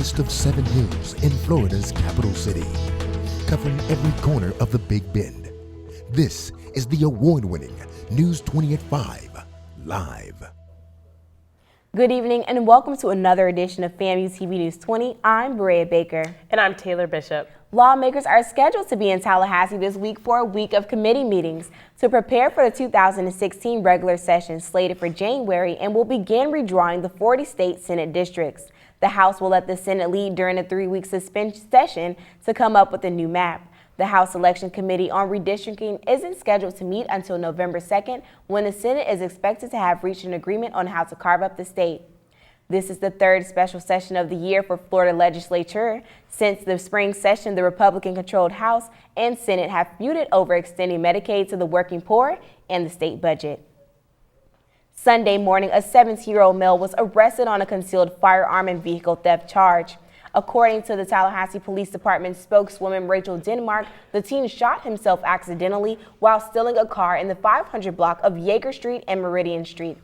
tallest of 7 hills in Florida's capital city, covering every corner of the Big Bend. This is the award-winning News 20 at 5 Live. Good evening and welcome to another edition of FAMU TV News 20. I'm Berea Baker. And I'm Taylor Bishop. Lawmakers are scheduled to be in Tallahassee this week for a week of committee meetings to prepare for the 2016 regular session slated for January and will begin redrawing the 40 state Senate districts. The House will let the Senate lead during a 3-week suspension session to come up with a new map. The House Election Committee on Redistricting isn't scheduled to meet until November 2nd, when the Senate is expected to have reached an agreement on how to carve up the state. This is the third special session of the year for Florida legislature. Since the spring session, the Republican-controlled House and Senate have feuded over extending Medicaid to the working poor and the state budget. Sunday morning, a 17-year-old male was arrested on a concealed firearm and vehicle theft charge. According to the Tallahassee Police Department spokeswoman Rachel Denmark, the teen shot himself accidentally while stealing a car in the 500 block of Yeager Street and Meridian Street.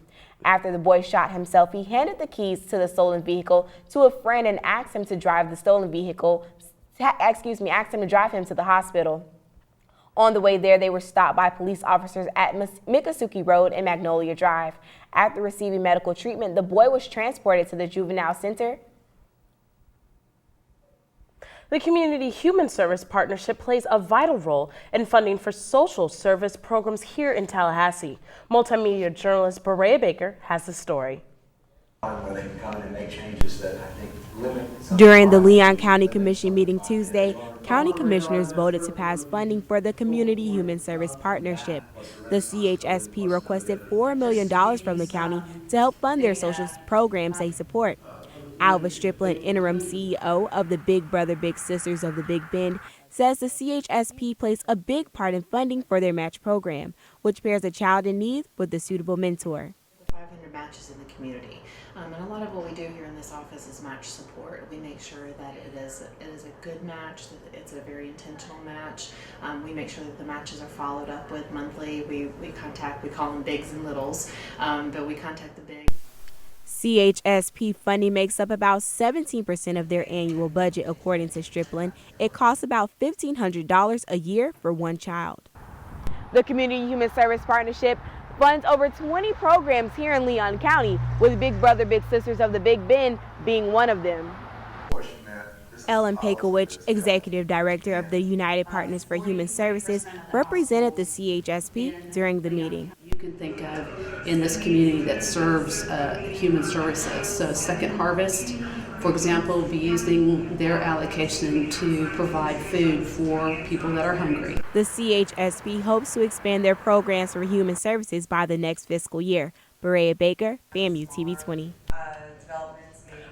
After the boy shot himself, he handed the keys to the stolen vehicle to a friend and asked him to drive the stolen vehicle, asked him to drive him to the hospital. On the way there, they were stopped by police officers at Miccosukee Road and Magnolia Drive. After receiving medical treatment, the boy was transported to the juvenile center. The Community Human Service Partnership plays a vital role in funding for social service programs here in Tallahassee. Multimedia journalist Berea Baker has the story. During the Leon County Commission meeting Tuesday, county commissioners voted to pass funding for the Community Human Service Partnership. The CHSP requested $4 million from the county to help fund their social programs they support. Alva Strickland, interim CEO of the Big Brother Big Sisters of the Big Bend, says the CHSP plays a big part in funding for their match program, which pairs a child in need with a suitable mentor. 500 matches in the community, and a lot of what we do here in this office is match support. We make sure that it is a good match, that it's a very intentional match. We make sure that the matches are followed up with monthly. We call them bigs and littles, but we contact the bigs. CHSP funding makes up about 17% of their annual budget, according to Strickland. It costs about $1,500 a year for one child. The Community Human Service Partnership funds over 20 programs here in Leon County, with Big Brother Big Sisters of the Big Bend being one of them. Ellen Pakowich, Executive Director of the United Partners for Human Services, represented the CHSP during the meeting. You can think of in this community that serves human services. So Second Harvest, for example, will be using their allocation to provide food for people that are hungry. The CHSP hopes to expand their programs for human services by the next fiscal year. Berea Baker, FAMU TV 20.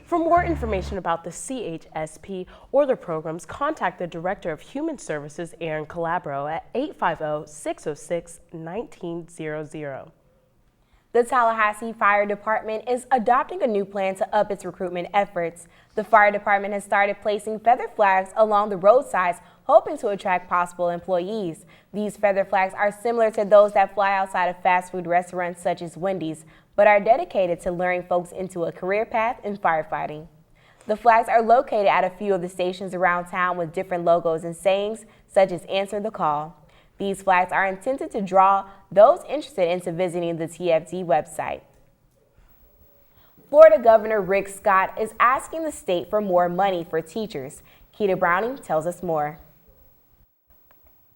For more information about the CHSP or their programs, contact the Director of Human Services, Aaron Calabro, at 850-606-1900. The Tallahassee Fire Department is adopting a new plan to up its recruitment efforts. The fire department has started placing feather flags along the roadsides, hoping to attract possible employees. These feather flags are similar to those that fly outside of fast food restaurants such as Wendy's, but are dedicated to luring folks into a career path in firefighting. The flags are located at a few of the stations around town with different logos and sayings, such as "Answer the Call." These flags are intended to draw those interested into visiting the TFD website. Florida Governor Rick Scott is asking the state for more money for teachers. Keita Browning tells us more.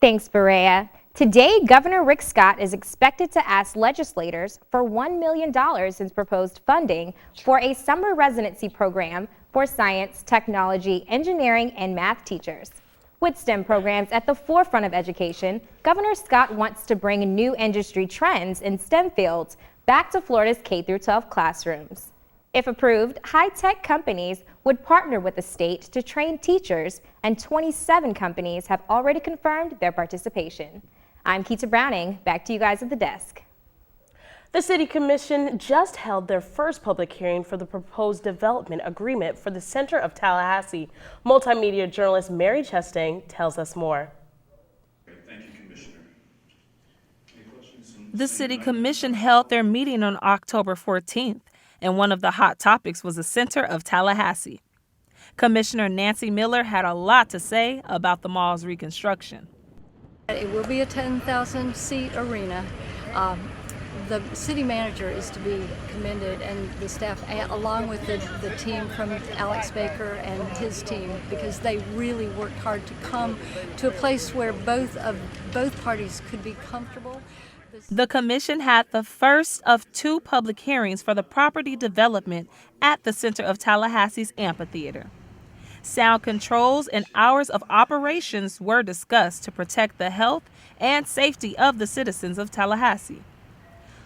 Thanks, Berea. Today, Governor Rick Scott is expected to ask legislators for $1 million in proposed funding for a summer residency program for science, technology, engineering, and math teachers. With STEM programs at the forefront of education, Governor Scott wants to bring new industry trends in STEM fields back to Florida's K-12 classrooms. If approved, high-tech companies would partner with the state to train teachers, and 27 companies have already confirmed their participation. I'm Keita Browning. Back to you guys at the desk. The City Commission just held their first public hearing for the proposed development agreement for the center of Tallahassee. Multimedia journalist Mary Chastain tells us more. Thank you, Commissioner. Any questions? The City Commission held their meeting on October 14th, and one of the hot topics was the center of Tallahassee. Commissioner Nancy Miller had a lot to say about the mall's reconstruction. It will be a 10,000-seat arena. The city manager is to be commended, and the staff, along with the team from Alex Baker and his team, because they really worked hard to come to a place where both parties could be comfortable. The commission had the first of 2 public hearings for the property development at the center of Tallahassee's amphitheater. Sound controls and hours of operations were discussed to protect the health and safety of the citizens of Tallahassee.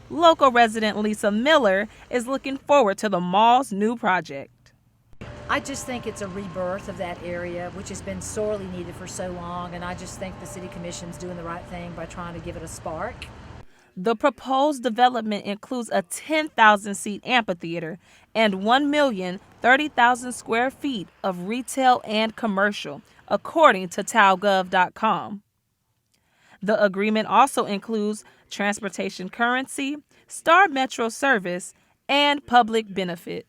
Local resident Lisa Miller is looking forward to the mall's new project. I just think it's a rebirth of that area, which has been sorely needed for so long, and I just think the City Commission's doing the right thing by trying to give it a spark. The proposed development includes a 10,000-seat amphitheater and 1,030,000 square feet of retail and commercial, according to talgov.com. The agreement also includes transportation currency, Star Metro service, and public benefit.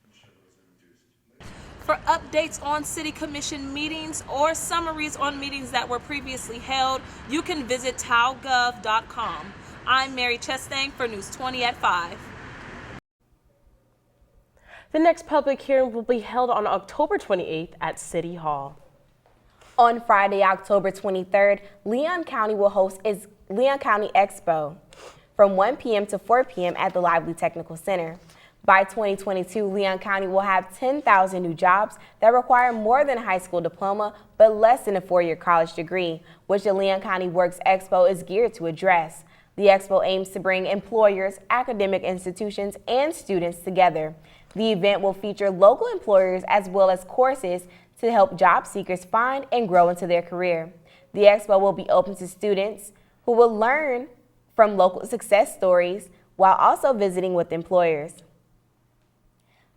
For updates on City Commission meetings or summaries on meetings that were previously held, you can visit talgov.com. I'm Mary Chestang for News 20 at 5. The next public hearing will be held on October 28th at City Hall. On Friday, October 23rd, Leon County will host its Leon County Expo from 1 p.m. to 4 p.m. at the Lively Technical Center. By 2022, Leon County will have 10,000 new jobs that require more than a high school diploma but less than a 4-year college degree, which the Leon County Works Expo is geared to address. The expo aims to bring employers, academic institutions, and students together. The event will feature local employers as well as courses to help job seekers find and grow into their career. The expo will be open to students who will learn from local success stories while also visiting with employers.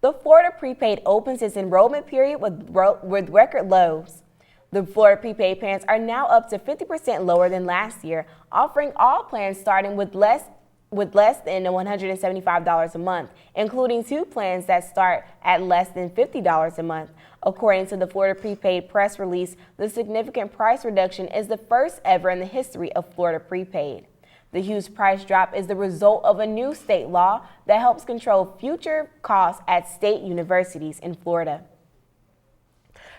The Florida Prepaid opens its enrollment period with record lows. The Florida Prepaid plans are now up to 50% lower than last year, offering all plans starting with less than $175 a month, including 2 plans that start at less than $50 a month. According to the Florida Prepaid press release, the significant price reduction is the first ever in the history of Florida Prepaid. The huge price drop is the result of a new state law that helps control future costs at state universities in Florida.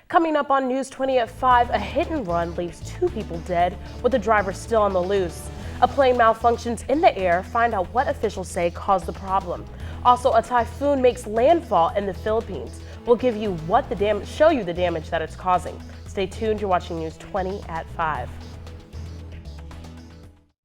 Coming up on News 20 at 5, a hit and run leaves 2 people dead with the driver still on the loose. A plane malfunctions in the air. Find out what officials say caused the problem. Also, a typhoon makes landfall in the Philippines. We'll give you show you the damage that it's causing. Stay tuned. You're watching News 20 at 5.